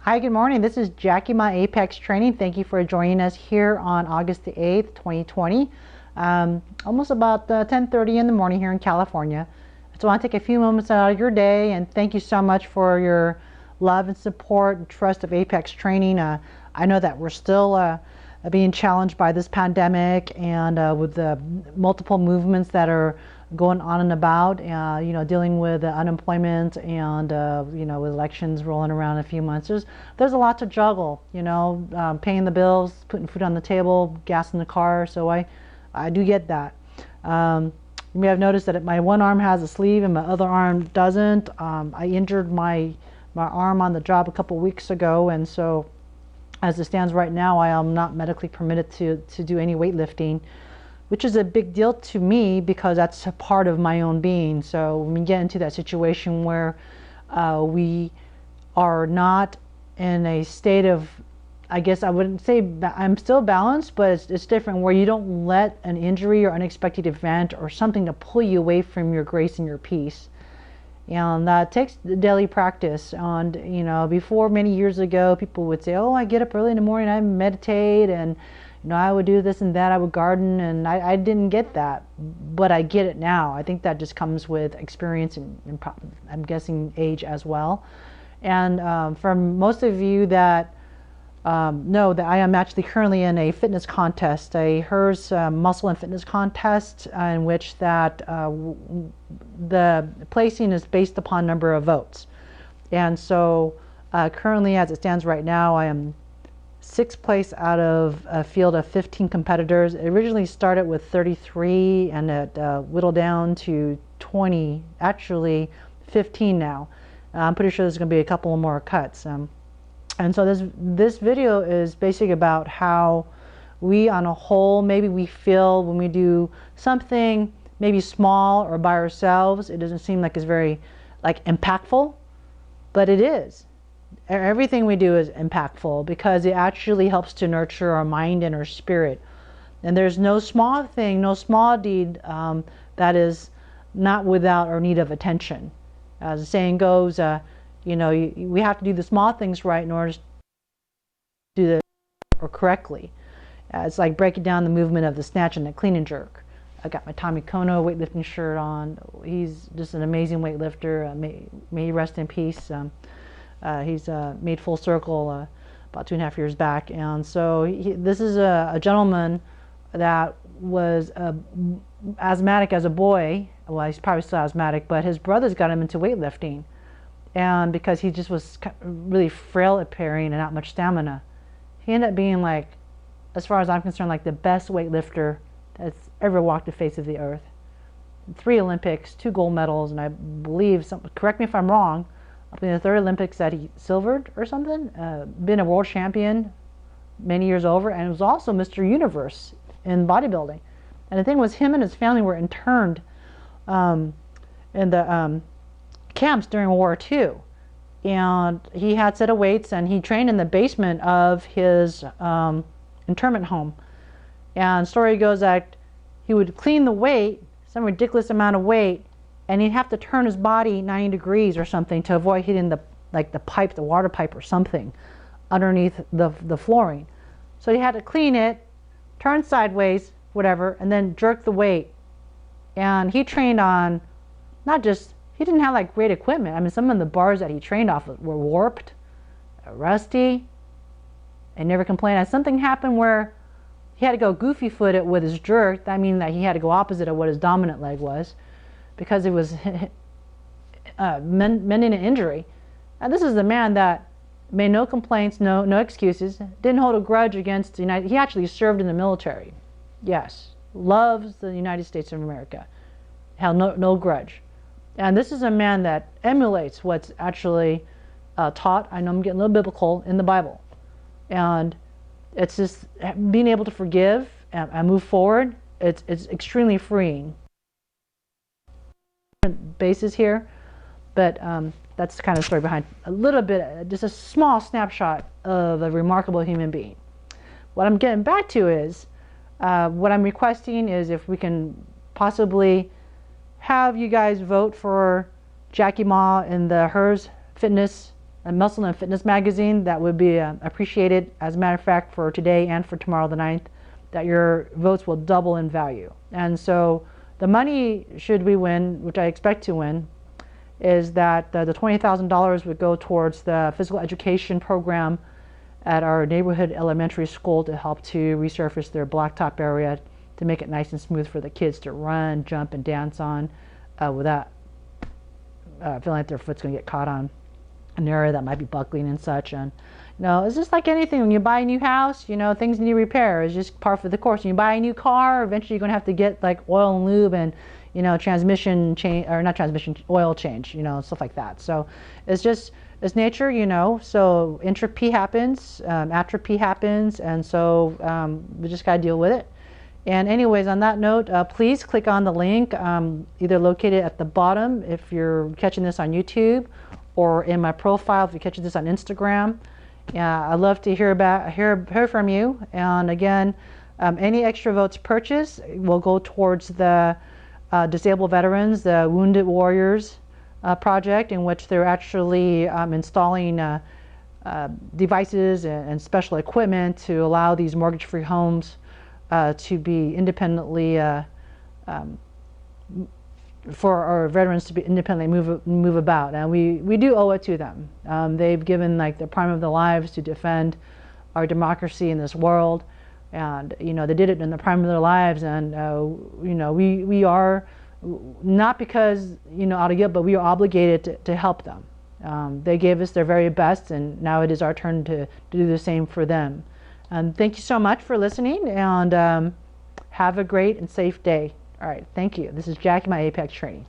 Hi, good morning. This is Jackie Ma Apex Training. Thank you for joining us here on August the 8th, 2020. Almost about 10:30 in the morning here in California. So I want to take a few moments out of your day and thank you so much for your love and support and trust of Apex Training. I know that we're still being challenged by this pandemic and with the multiple movements that are going on and about, dealing with unemployment and, with elections rolling around in a few months. There's a lot to juggle, paying the bills, putting food on the table, gas in the car. So I do get that. You may have noticed that my one arm has a sleeve and my other arm doesn't. I injured my arm on the job a couple weeks ago, and so as it stands right now, I am not medically permitted to do any weightlifting, which is a big deal to me because that's a part of my own being. So when we get into that situation where we are not in a state of, I guess I wouldn't say I'm still balanced, but it's different, where you don't let an injury or unexpected event or something to pull you away from your grace and your peace. And that takes daily practice. And before, many years ago, people would say, oh, I get up early in the morning, I meditate, and I would do this and that, I would garden, and I didn't get that, but I get it now. I think that just comes with experience and I'm guessing age as well. And for most of you that know that I am actually currently in a fitness contest, a HERS muscle and fitness contest, in which that the placing is based upon number of votes. And so currently, as it stands right now, I am 6th place out of a field of 15 competitors. It originally started with 33 and it whittled down to 20, actually 15 now. I'm pretty sure there's going to be a couple more cuts. And so this video is basically about how we on a whole, maybe we feel when we do something maybe small or by ourselves, it doesn't seem like it's very impactful, but it is. Everything we do is impactful because it actually helps to nurture our mind and our spirit. And there's no small thing, no small deed that is not without or need of attention. As the saying goes, we have to do the small things right in order to do the or correctly. It's like breaking down the movement of the snatch and the clean and jerk. I got my Tommy Kono weightlifting shirt on. He's just an amazing weightlifter. May he rest in peace. He's made full circle about 2.5 years back. And so this is a gentleman that was asthmatic as a boy. Well, he's probably still asthmatic, but his brothers got him into weightlifting. And because he just was really frail appearing and not much stamina, he ended up being, as far as I'm concerned, the best weightlifter that's ever walked the face of the earth. 3 Olympics, 2 gold medals, and I believe, correct me if I'm wrong, up in the 3rd Olympics that he silvered or something, been a world champion many years over, and was also Mr. Universe in bodybuilding. And the thing was, him and his family were interned in the camps during World War II, and he had set of weights and he trained in the basement of his internment home. And story goes that he would clean the weight, some ridiculous amount of weight, and he'd have to turn his body 90 degrees or something to avoid hitting the pipe, the water pipe or something underneath the flooring. So he had to clean it, turn sideways, whatever, and then jerk the weight. And he trained on he didn't have great equipment. I mean, some of the bars that he trained off of were warped, rusty, and never complained. And something happened where he had to go goofy footed with his jerk. That means that he had to go opposite of what his dominant leg was, because it was mending an injury. And this is the man that made no complaints, no excuses, didn't hold a grudge against the United. He actually served in the military. Yes, loves the United States of America. Held no grudge. And this is a man that emulates what's actually taught. I know I'm getting a little biblical in the Bible. And it's just being able to forgive and move forward. It's extremely freeing. Bases here, but that's the kind of story behind a little bit, just a small snapshot of a remarkable human being. What I'm getting back to is, what I'm requesting is if we can possibly have you guys vote for Jackie Ma in the HERS fitness Muscle and Fitness magazine, that would be appreciated. As a matter of fact, for today and for tomorrow the 9th, that your votes will double in value. And so the money, should we win, which I expect to win, is that the $20,000 would go towards the physical education program at our neighborhood elementary school to help to resurface their blacktop area to make it nice and smooth for the kids to run, jump, and dance on without feeling like their foot's going to get caught on an area that might be buckling and such. And it's just like anything. When you buy a new house, things need repair. It's just par for the course. When you buy a new car, eventually you're going to have to get like oil and lube and transmission change, or not transmission, oil change, stuff like that. So it's nature, so entropy happens, atrophy happens, and so we just got to deal with it. And anyways, on that note, please click on the link, either located at the bottom if you're catching this on YouTube, or in my profile if you're catching this on Instagram. I'd love to hear from you. And again, any extra votes purchased will go towards the Disabled Veterans, the Wounded Warriors project, in which they're actually installing devices and special equipment to allow these mortgage-free homes to be independently for our veterans to be independently move about, and we do owe it to them. They've given like the prime of their lives to defend our democracy in this world, and they did it in the prime of their lives, and we are not because out of guilt, but we are obligated to help them. They gave us their very best, and now it is our turn to do the same for them. Thank you so much for listening, and have a great and safe day. All right, thank you. This is Jackie, my Apex Training.